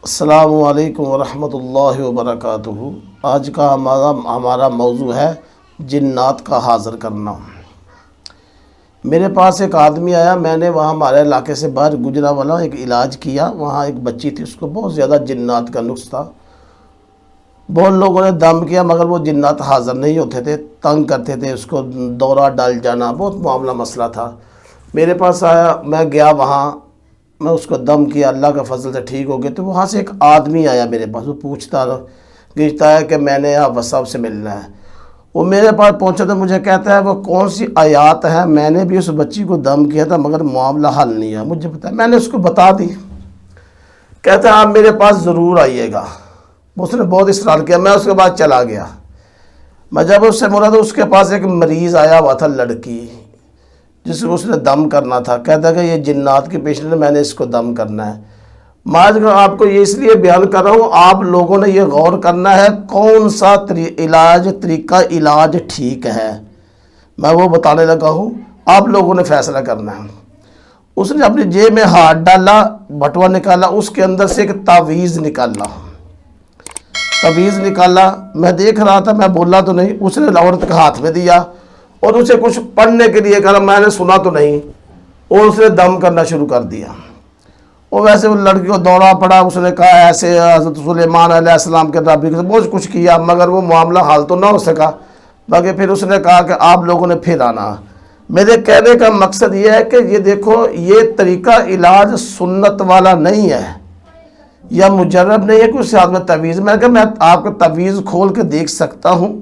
السلام علیکم ورحمۃ اللہ وبرکاتہ۔ آج کا ہمارا موضوع ہے جنات کا حاضر کرنا۔ میرے پاس ایک آدمی آیا، میں نے وہاں ہمارے علاقے سے باہر گجرانوالہ ایک علاج کیا۔ وہاں ایک بچی تھی، اس کو بہت زیادہ جنات کا نقص تھا۔ بہت لوگوں نے دم کیا مگر وہ جنات حاضر نہیں ہوتے تھے، تنگ کرتے تھے، اس کو دورہ ڈال جانا، بہت معاملہ مسئلہ تھا۔ میرے پاس آیا، میں گیا وہاں، میں اس کو دم کیا، اللہ کا فضل سے ٹھیک ہو گیا۔ تو وہاں سے ایک آدمی آیا میرے پاس، وہ پوچھتا ہے کہ میں نے آپ صاحب سے ملنا ہے۔ وہ میرے پاس پہنچا تو مجھے کہتا ہے وہ کون سی آیات ہے، میں نے بھی اس بچی کو دم کیا تھا مگر معاملہ حل نہیں ہے مجھے پتا ہے۔ میں نے اس کو بتا دی، کہتا ہے آپ میرے پاس ضرور آئیے گا۔ اس نے بہت اصرار کیا، میں اس کے بعد چلا گیا۔ میں جب اس سے ملا تو اس کے پاس ایک مریض آیا ہوا تھا، لڑکی، جس کو اس نے دم کرنا تھا۔ کہتا ہے کہ یہ جنات کی پیشنٹ ہے، میں نے اس کو دم کرنا ہے۔ میں آپ کو یہ اس لیے بیان کر رہا ہوں، آپ لوگوں نے یہ غور کرنا ہے کون سا طریقہ علاج ٹھیک ہے، میں وہ بتانے لگا ہوں، آپ لوگوں نے فیصلہ کرنا ہے۔ اس نے اپنی جیب میں ہاتھ ڈالا، بٹوا نکالا، اس کے اندر سے ایک تعویذ نکالا۔ میں دیکھ رہا تھا، میں بولا تو نہیں، اس نے عورت کے ہاتھ میں دیا اور اسے کچھ پڑھنے کے لیے کہا، میں نے سنا تو نہیں، اور اس نے دم کرنا شروع کر دیا۔ اور ویسے وہ لڑکی کو دوڑا پڑا، اس نے کہا ایسے حضرت سلیمان علیہ السلام کے رابطے سے بہت کچھ کیا مگر وہ معاملہ حل تو نہ ہو سکا۔ باقی پھر اس نے کہا کہ آپ لوگوں نے پھر آنا۔ میرے کہنے کا مقصد یہ ہے کہ یہ دیکھو، یہ طریقہ علاج سنت والا نہیں ہے یا مجرب نہیں ہے، کچھ ہاتھ میں تعویذ، میں کہا میں آپ کا تعویذ کھول کے دیکھ سکتا ہوں؟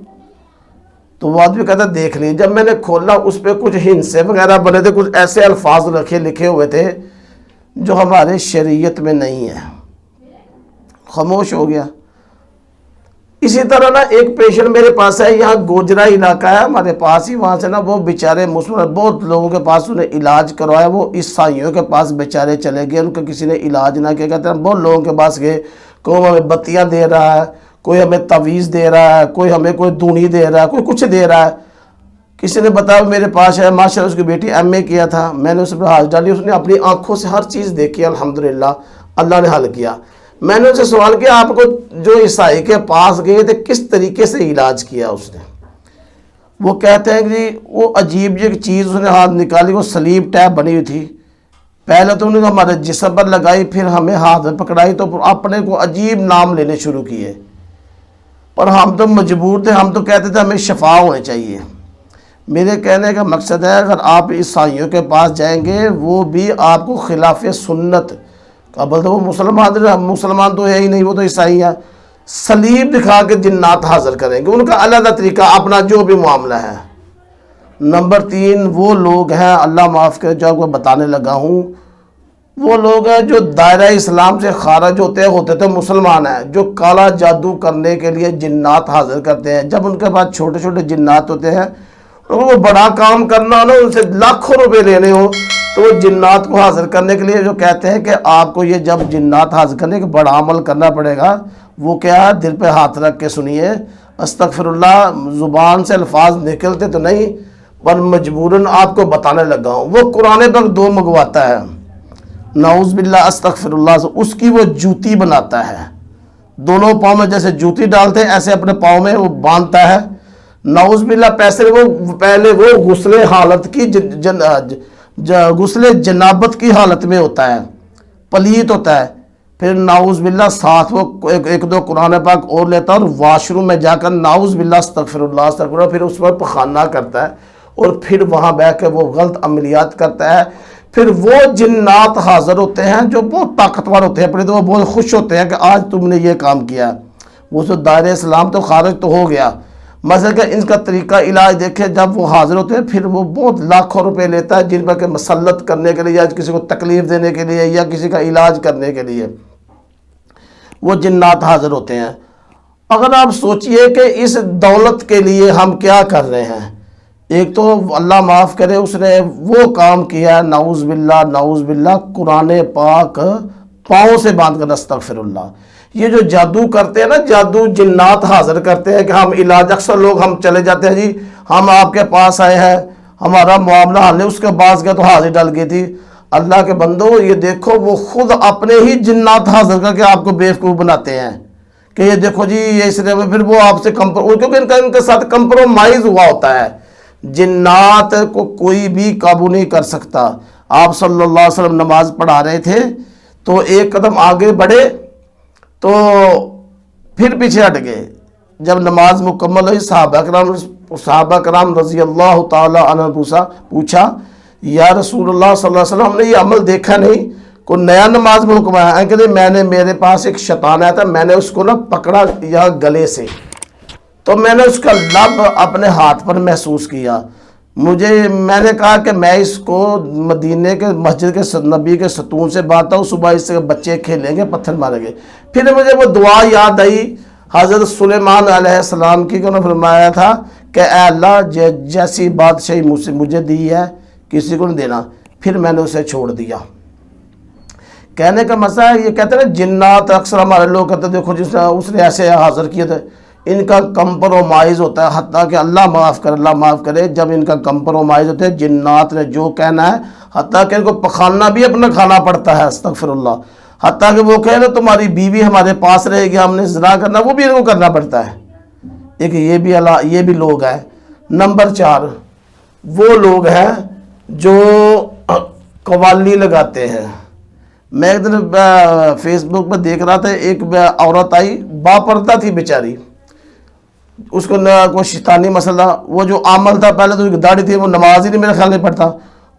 تو وہ آدمی کہتا دیکھ لیجیے۔ جب میں نے کھولا، اس پہ کچھ ہندسے وغیرہ بنے تھے، کچھ ایسے الفاظ لکھے ہوئے تھے جو ہمارے شریعت میں نہیں ہے۔ خاموش ہو گیا۔ اسی طرح نا ایک پیشنٹ میرے پاس ہے، یہاں گوجرا علاقہ ہے ہمارے پاس ہی، وہاں سے نا وہ بیچارے مسلمان بہت لوگوں کے پاس انہیں علاج کروایا، وہ عیسائیوں کے پاس بیچارے چلے گئے، ان کا کسی نے علاج نہ کیا۔ کہتے ہیں بہت لوگوں کے پاس گئے، کوئی ہمیں بتیاں دے رہا ہے، کوئی ہمیں تعویذ دے رہا ہے، کوئی ہمیں کوئی دونی دے رہا ہے، کوئی کچھ دے رہا ہے۔ کسی نے بتایا میرے پاس ہے، ماشاءاللہ اس کی بیٹی ایم اے کیا تھا، میں نے اس پر ہاتھ ڈالی، اس نے اپنی آنکھوں سے ہر چیز دیکھی، الحمدللہ اللہ نے حل کیا۔ میں نے اسے سوال کیا آپ کو جو عیسائی کے پاس گئے تھے کس طریقے سے علاج کیا اس نے؟ وہ کہتے ہیں کہ جی وہ عجیب جی چیز اس نے ہاتھ نکالی، وہ سلیب ٹیپ بنی ہوئی تھی، پہلے تو انہوں نے ہمارے جسم پر لگائی، پھر ہمیں ہاتھ میں پکڑائی، تو اپنے کو عجیب نام لینے شروع کیے، اور ہم تو مجبور تھے، ہم تو کہتے تھے ہمیں شفا ہونے چاہیے۔ میرے کہنے کا مقصد ہے اگر آپ عیسائیوں کے پاس جائیں گے، وہ بھی آپ کو خلاف سنت، قبل تو وہ مسلمان تو ہے ہی نہیں، وہ تو عیسائی ہیں، صلیب دکھا کے جنات حاضر کریں گے، ان کا علیحدہ طریقہ اپنا جو بھی معاملہ ہے۔ نمبر 3 وہ لوگ ہیں، اللہ معاف کرے جو آپ کو بتانے لگا ہوں، وہ لوگ ہیں جو دائرہ اسلام سے خارج ہوتے تھے مسلمان ہیں، جو کالا جادو کرنے کے لیے جنات حاضر کرتے ہیں۔ جب ان کے پاس چھوٹے چھوٹے جنات ہوتے ہیں، وہ بڑا کام کرنا ہو نا، ان سے لاکھوں روپے لینے ہو، تو وہ جنات کو حاضر کرنے کے لیے جو کہتے ہیں کہ آپ کو یہ جب جنات حاضر کرنے کے بڑا عمل کرنا پڑے گا، وہ کیا ہے، دل پہ ہاتھ رکھ کے سنیے، استغفر اللہ، زبان سے الفاظ نکلتے تو نہیں پر مجبوراً آپ کو بتانے لگا ہوں۔ وہ قرآن پاک 2 منگواتا ہے، نعوذ باللہ استغفر اللہ سے، اس کی وہ جوتی بناتا ہے، دونوں پاؤں میں جیسے جوتی ڈالتے ہیں ایسے اپنے پاؤں میں وہ باندھتا ہے، نعوذ باللہ پہلے وہ غسل حالت کی غسل جنابت کی حالت میں ہوتا ہے، پلیت ہوتا ہے، پھر نعوذ باللہ ساتھ وہ ایک دو قرآن پاک اور لیتا ہے اور واش روم میں جا کر نعوذ باللہ استغفر اللہ، پھر اس پر پخانہ کرتا ہے اور پھر وہاں بیٹھ کے وہ غلط عملیات کرتا ہے۔ پھر وہ جنات حاضر ہوتے ہیں جو بہت طاقتور ہوتے ہیں، پہلے تو وہ بہت خوش ہوتے ہیں کہ آج تم نے یہ کام کیا، وہ تو دائرہ اسلام تو خارج تو ہو گیا۔ مثلا کہ ان کا طریقہ علاج دیکھیں، جب وہ حاضر ہوتے ہیں پھر وہ بہت لاکھوں روپے لیتا ہے جن پر کہ مسلط کرنے کے لیے یا کسی کو تکلیف دینے کے لیے یا کسی کا علاج کرنے کے لیے وہ جنات حاضر ہوتے ہیں۔ اگر آپ سوچئے کہ اس دولت کے لیے ہم کیا کر رہے ہیں، ایک تو اللہ معاف کرے اس نے وہ کام کیا، نعوذ باللہ قرآن پاک پاؤں سے باندھ کر استغفر اللہ۔ یہ جو جادو کرتے ہیں نا، جادو جنات حاضر کرتے ہیں کہ ہم علاج، اکثر لوگ ہم چلے جاتے ہیں، جی ہم آپ کے پاس آئے ہیں، ہمارا معاملہ حل ہے، اس کے پاس گیا تو حاضر ڈل گئی تھی، اللہ کے بندو یہ دیکھو وہ خود اپنے ہی جنات حاضر کر کے آپ کو بیوقوف بناتے ہیں کہ یہ دیکھو جی یہ اس لیے پھر وہ آپ سے کیونکہ ان کے ساتھ کمپرومائز ہوا ہوتا ہے. جنات کو کوئی بھی قابو نہیں کر سکتا. آپ صلی اللہ علیہ وسلم نماز پڑھا رہے تھے تو ایک قدم آگے بڑھے تو پھر پیچھے ہٹ گئے. جب نماز مکمل ہوئی صحابہ کرام رضی اللہ تعالی عنہ پوچھا یا رسول اللہ صلی اللہ علیہ وسلم ہم نے یہ عمل دیکھا نہیں, کوئی نیا نماز میں حکم آیا کہ میرے پاس ایک شیطان آیا تھا, میں نے اس کو پکڑا یا گلے سے, تو میں نے اس کا لب اپنے ہاتھ پر محسوس کیا. میں نے کہا کہ میں اس کو مدینے کے مسجد کے نبی کے ستون سے باتا ہوں, صبح اس سے بچے کھیلیں گے پتھر ماریں گے. پھر مجھے وہ دعا یاد آئی حضرت سلیمان علیہ السلام کی, کہ انہوں نے فرمایا تھا کہ اے اللہ جیسی بادشاہی مجھے دی ہے کسی کو نہیں دینا. پھر میں نے اسے چھوڑ دیا. کہنے کا مسئلہ ہے, یہ کہتے ہیں جنات اکثر ہمارے لوگ کہتے ہیں دیکھو جس اس نے ایسے حاضر کیے تھے, ان کا کمپرومائز ہوتا ہے, حتیٰ کہ اللہ معاف کرے جب ان کا کمپرومائز ہوتا ہے. جنات نے جو کہنا ہے حتیٰ کہ ان کو پخانا بھی اپنا کھانا پڑتا ہے, استغفر اللہ. حتیٰ کہ وہ کہے نا تمہاری بیوی ہمارے پاس رہے گی, ہم نے زنا کرنا, وہ بھی ان کو کرنا پڑتا ہے. ایک یہ بھی لوگ ہیں. نمبر 4 وہ لوگ ہیں جو قوالی لگاتے ہیں. میں ایک دن فیس بک پہ دیکھ رہا تھا, ایک عورت آئی با پردہ تھی بیچاری, اس کو کوئی شیطانی مسئلہ, وہ جو عمل تھا پہلے تو داڑھی تھی, وہ نماز ہی نہیں میرے خیال نہیں پڑھتا.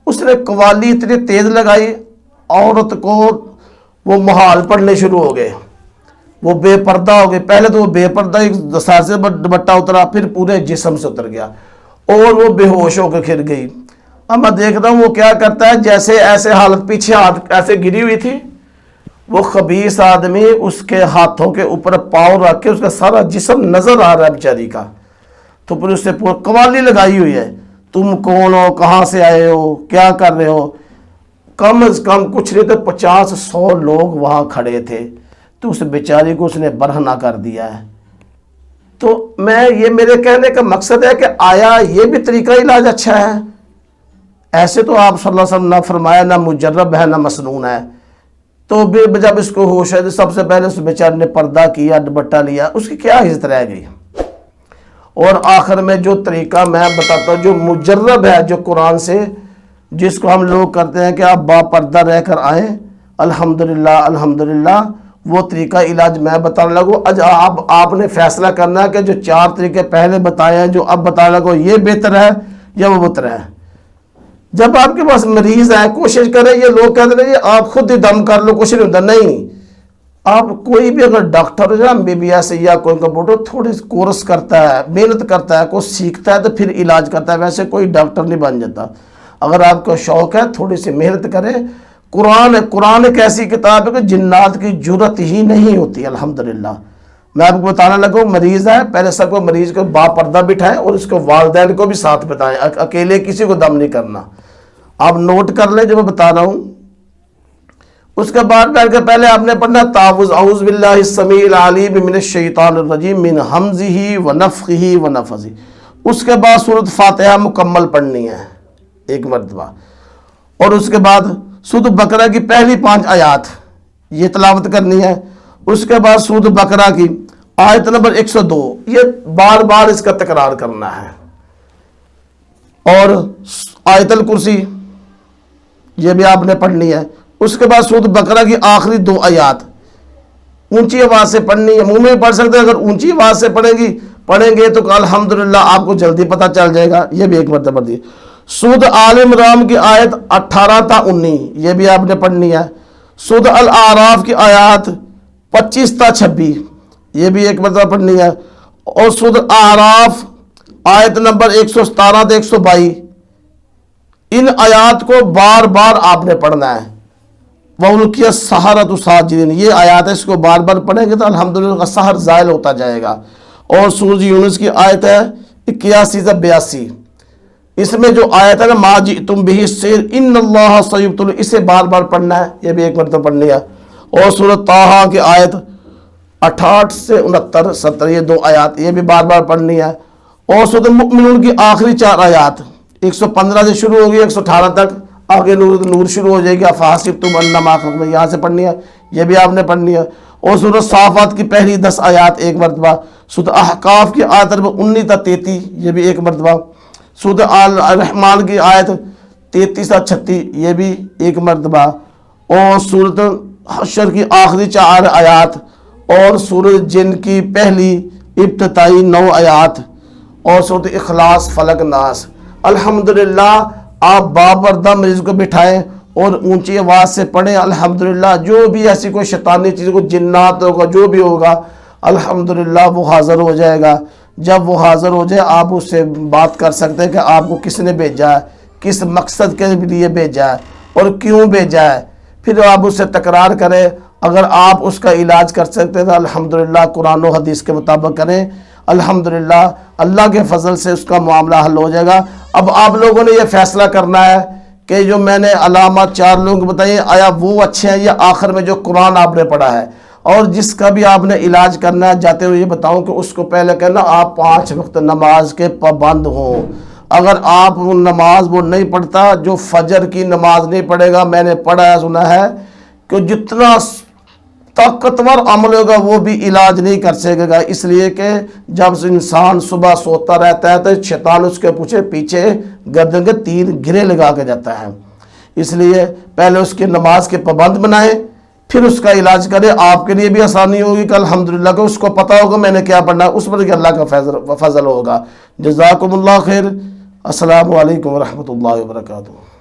اس نے قوالی اتنی تیز لگائی عورت کو, وہ محال پڑھنے شروع ہو گئے, وہ بے پردہ ہو گئے. پہلے تو وہ بے پردہ ایک سر سے دوپٹہ اترا, پھر پورے جسم سے اتر گیا اور وہ بے ہوش ہو کے گر گئی. اب میں دیکھ رہا ہوں وہ کیا کرتا ہے, جیسے ایسے حالت پیچھے ہاتھ ایسے گری ہوئی تھی, وہ خبیث آدمی اس کے ہاتھوں کے اوپر پاؤں رکھ کے اس کا سارا جسم نظر آ رہا ہے بیچاری کا. تو پھر اس سے پورا قوالی لگائی ہوئی ہے, تم کون ہو, کہاں سے آئے ہو, کیا کر رہے ہو. کم از کم کچھ نہیں تو 50-100 لوگ وہاں کھڑے تھے, تو اس بیچاری کو اس نے برہنہ کر دیا ہے. تو میرے کہنے کا مقصد ہے کہ آیا یہ بھی طریقہ علاج اچھا ہے؟ ایسے تو آپ صلی اللہ علیہ وسلم نہ فرمایا, نہ مجرب ہے نہ مسنون ہے. تو جب اس کو ہوش ہے تو سب سے پہلے اس بیچارے نے پردہ کیا, دوپٹہ لیا, اس کی کیا عزت رہ گئی. اور آخر میں جو طریقہ میں بتاتا ہوں جو مجرب ہے, جو قرآن سے, جس کو ہم لوگ کرتے ہیں کہ آپ با پردہ رہ کر آئیں, الحمدللہ وہ طریقہ علاج میں بتانے لگوں. آپ نے فیصلہ کرنا ہے کہ جو 4 طریقے پہلے بتائے ہیں, جو اب بتانے لگو, یہ بہتر ہے یا وہ بہتر ہے. جب آپ کے پاس مریض ہے کوشش کریں, یہ لوگ کہتے ہیں یہ آپ خود ہی دم کر لو, کچھ نہیں ہوتا. نہیں, آپ کوئی بھی اگر ڈاکٹر ہو یا MBBS یا کوئی کمپیوٹر تھوڑے کورس کرتا ہے, محنت کرتا ہے, کوئی سیکھتا ہے تو پھر علاج کرتا ہے. ویسے کوئی ڈاکٹر نہیں بن جاتا. اگر آپ کو شوق ہے تھوڑی سی محنت کریں. قرآن ایک ایسی کتاب ہے کہ جنات کی جرت ہی نہیں ہوتی. الحمدللہ میں آپ کو بتانا لگا, مریض ہے پہلے سب کو مریض کو با پردہ بٹھائیں اور اس کو والدین کو بھی ساتھ بتائیں, اکیلے کسی کو دم نہیں کرنا. آپ نوٹ کر لیں جو میں بتا رہا ہوں. اس کے بعد بیٹھ کے پہلے آپ نے پڑھنا تعوذ, اعوذ باللہ السمیع العلیم من الشیطان الرجیم من ہمزہ ونفخہ ونفثہ. اس کے بعد سورۃ فاتحہ مکمل پڑھنی ہے 1 مرتبہ, اور اس کے بعد سورۃ بقرہ کی پہلی 5 آیات یہ تلاوت کرنی ہے. اس کے بعد سورۃ بقرہ کی آیت نمبر 102, یہ بار بار اس کا تکرار کرنا ہے. اور آیت الکرسی یہ بھی آپ نے پڑھنی ہے. اس کے بعد سورۃ بقرہ کی آخری 2 آیات اونچی آواز سے پڑھنی ہے. منہ میں پڑھ سکتے ہیں, اگر اونچی آواز سے پڑھیں گے تو الحمدللہ آپ کو جلدی پتہ چل جائے گا. یہ بھی 1 مرتبہ پڑھ دی. سورۃ آل عمران کی آیت 18 تا 19 یہ بھی آپ نے پڑھنی ہے. سورۃ الاعراف کی آیات 25 تا 26 یہ بھی 1 مرتبہ پڑھنی ہے. اور سورۃ اعراف آیت نمبر 117 تا 122 ان آیات کو بار بار آپ نے پڑھنا ہے. وَأُلْقِيَ السَّحَرَةُ سَاجِدِينَ یہ آیات ہے, اس کو بار بار پڑھیں گے تو الحمدللہ سحر زائل ہوتا جائے گا. اور سورۃ یونس کی آیت ہے 81 تا 82, اس میں جو آیت ہے نا مَا جِئْتُم بِهِ السِّحْرُ إِنَّ اللَّهَ سَيُبْطِلُهُ, اسے بار بار پڑھنا ہے. یہ بھی 1 مرتبہ پڑھنی ہے. اور سورۃ طٰہٰ کی آیت 68 سے 69 70 یہ 2 آیات یہ بھی بار بار پڑھنی ہے. اور سورۃ المؤمنون کی آخری 4 آیات 115 سے شروع ہوگی 118 تک آگے نور شروع ہو جائے گی، افحسبتم انما خلقناکم، یہاں سے پڑھنی ہے، یہ بھی آپ نے پڑھنی ہے۔ اور سورۃ صافات کی پہلی 10 آیات ایک مرتبہ، سورۃ احقاف کی آیت نمبر 19 تا 33 یہ بھی ایک مرتبہ، سورۃ آل الرحمن کی آیت 33 تا 36 یہ بھی ایک مرتبہ، اور سورۃ حشر کی آخری 4 آیات، اور سورۃ جن کی پہلی ابتدائی 9 آیات، اور سورۃ اخلاص فلق ناس۔ الحمدللہ آپ باوردہ مریض کو بٹھائیں اور اونچی آواز سے پڑھیں الحمدللہ، جو بھی ایسی کوئی شیطانی چیز کو جنات ہوگا جو بھی ہوگا الحمدللہ وہ حاضر ہو جائے گا۔ جب وہ حاضر ہو جائے آپ اس سے بات کر سکتے ہیں کہ آپ کو کس نے بھیجا ہے، کس مقصد کے لیے بھیجا ہے اور کیوں بھیجا ہے، پھر آپ اس سے تکرار کریں۔ اگر آپ اس کا علاج کر سکتے ہیں تو الحمدللہ قرآن و حدیث کے مطابق کریں، الحمدللہ اللہ کے فضل سے اس کا معاملہ حل ہو جائے گا۔ اب آپ لوگوں نے یہ فیصلہ کرنا ہے کہ جو میں نے علامات 4 لوگوں کو بتائی آیا وہ اچھے ہیں یا آخر میں جو قرآن آپ نے پڑھا ہے۔ اور جس کا بھی آپ نے علاج کرنا ہے جاتے ہوئے یہ بتاؤں کہ اس کو پہلے کہنا آپ 5 وقت نماز کے پابند ہوں۔ اگر آپ نماز وہ نہیں پڑھتا، جو فجر کی نماز نہیں پڑھے گا، میں نے پڑھا ہے سنا ہے کہ جتنا طاقتور عمل ہوگا وہ بھی علاج نہیں کر سکے گا، اس لیے کہ جب انسان صبح سوتا رہتا ہے تو شیطان اس کے پیچھے گردن کے 3 گرے لگا کے جاتا ہے۔ اس لیے پہلے اس کی نماز کے پابند بنائیں، پھر اس کا علاج کریں، آپ کے لیے بھی آسانی ہوگی کہ الحمدللہ کہ اس کو پتہ ہوگا میں نے کیا پڑھنا ہے، اس پر کہ اللہ کا فضل ہوگا۔ جزاکم اللہ خیر، السلام علیکم ورحمۃ اللہ وبرکاتہ۔